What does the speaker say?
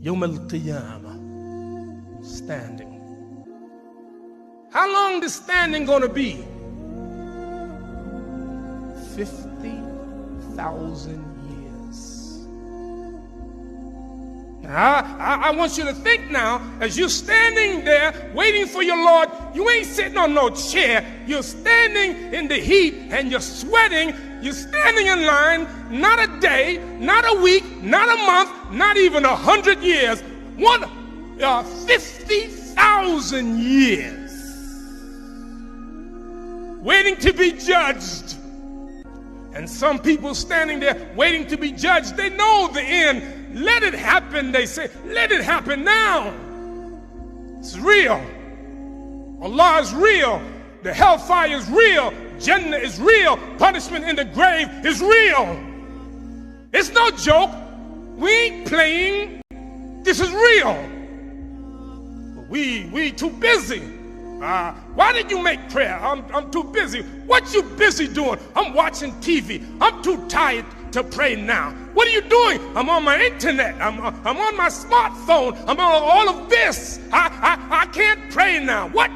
Yawm al-Qiyamah, standing. How long is standing going to be? 50,000 years. I want you to think now, as you're standing there waiting for your Lord, you ain't sitting on no chair. You're standing in the heat and you're sweating. You're standing in line, not a day, not a week, not a month, not even 100 years. 50,000 years. Waiting to be judged. And some people standing there waiting to be judged, they know the end. Let it happen, they say. Let it happen now. It's real. Allah is real. The hellfire is real. Jannah is real. Punishment in the grave is real. It's no joke. We ain't playing. This is real. But we too busy. Why did you make prayer? I'm too busy. What you busy doing? I'm watching TV. I'm too tired to pray now. What are you doing? I'm on my internet. I'm on my smartphone. I'm on all of this. I can't pray now. What